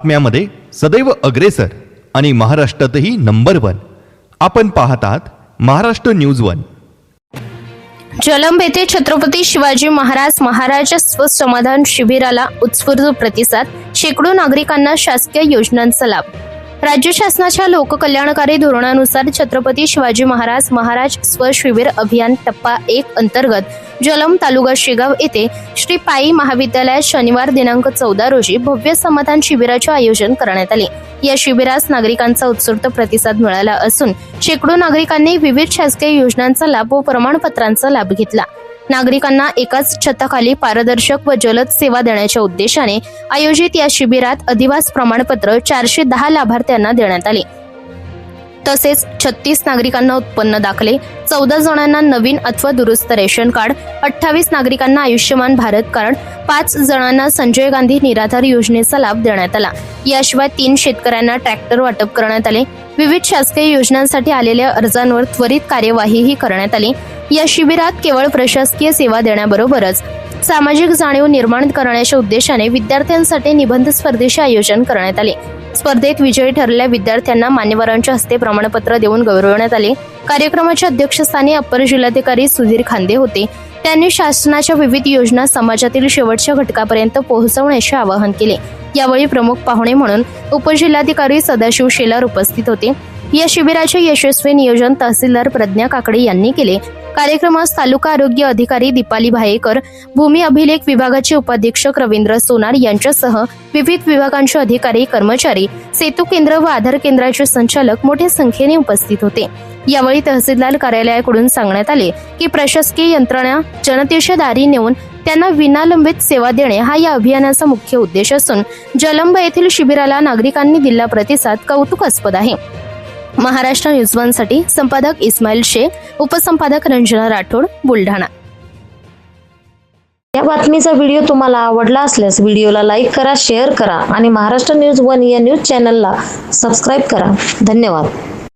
बातम्यामध्ये सदैव अग्रेसर आणि महाराष्ट्रातही नंबर 1 आपण पाहतात महाराष्ट्र न्यूज 1। जलंब येथे छत्रपती शिवाजी महाराज स्वसमाधान शिबिराला उत्स्फूर्त प्रतिसाद, शेकडो नागरिकांना शासकीय योजनांचा लाभ। राज्य शासनाच्या लोककल्याणकारी धोरणानुसार छत्रपती शिवाजी महाराज स्वशिबिर अभियान टप्पा 1 अंतर्गत जलंब तालुका शेगाव येथे श्री पाई महाविद्यालयात शनिवार दिनांक 14 रोजी भव्य समाधान शिबिराचे आयोजन करण्यात आले। या शिबिरास नागरिकांचा उत्स्फूर्त प्रतिसाद मिळाला असून शेकडो नागरिकांनी विविध शासकीय योजनांचा लाभ व प्रमाणपत्रांचा लाभ घेतला। नागरिकांना एकाच छताखाली पारदर्शक व जलद सेवा देण्याच्या उद्देशाने आयोजित या शिबिरात अधिवास प्रमाणपत्र 410 लाभार्थ्यांना देण्यात आले। तसेच 36 नागरिकांना उत्पन्न दाखले, 14 जणांना नवीन अथवा दुरुस्त रेशन कार्ड, 28 नागरिकांना आयुष्यमान भारत कार्ड, 5 जणांना संजय गांधी निराधार योजनेचा लाभ देण्यात आला। याशिवाय 3 शेतकऱ्यांना ट्रॅक्टर वाटप करण्यात आले। विविध शासकीय योजनांसाठी आलेल्या अर्जांवर त्वरित कार्यवाहीही करण्यात आली। या शिबिरात केवळ प्रशासकीय सेवा देण्याबरोबरच सामाजिक जाणीव निर्माण करण्याच्या उद्देशाने विद्यार्थ्यांसाठी निबंध स्पर्धेचे आयोजन करण्यात आले। स्पर्धेत विजयी ठरलेल्या विद्यार्थ्यांना मान्यवरांच्या हस्ते प्रमाणपत्र देऊन गौरवण्यात आले। कार्यक्रमाच्या अध्यक्षस्थानी अप्पर जिल्हाधिकारी सुधीर खांदे होते। त्यांनी शासनाच्या विविध योजना समाजातील शेवटच्या घटकापर्यंत पोहोचवण्याचे आवाहन केले। यावेळी प्रमुख पाहुणे म्हणून उपजिल्हाधिकारी सदाशिव शेलार उपस्थित होते। या शिबिराचे यशस्वी नियोजन तहसीलदार प्रज्ञा काकडे यांनी केले। कार्यक्रमास तालुका आरोग्य अधिकारी दीपाली भायेकर, भूमी अभिलेख विभागाचे उपाधीक्षक रवींद्र सोनार यांच्यासह विविध विभागांचे अधिकारी, कर्मचारी, सेतू केंद्र व आधार केंद्राचे संचालक मोठ्या संख्येने उपस्थित होते। यावेळी तहसीलदार कार्यालयाकडून सांगण्यात आले की प्रशासकीय यंत्रणा जनतेच्या दारी नेऊन त्यांना विनालंबित सेवा देणे हा या अभियानाचा मुख्य उद्देश असून जलंब येथील शिबिराला नागरिकांनी दिलेला प्रतिसाद कौतुकास्पद आहे। महाराष्ट्र न्यूज 1 साठी संपादक इस्माईल शेख, उपसंपादक रंजना राठोड, बुलढाणा। या बातमीचा व्हिडिओ तुम्हाला आवडला असल्यास व्हिडिओला लाईक करा, शेअर करा आणि महाराष्ट्र न्यूज 1 या न्यूज चॅनलला सबस्क्राईब करा। धन्यवाद।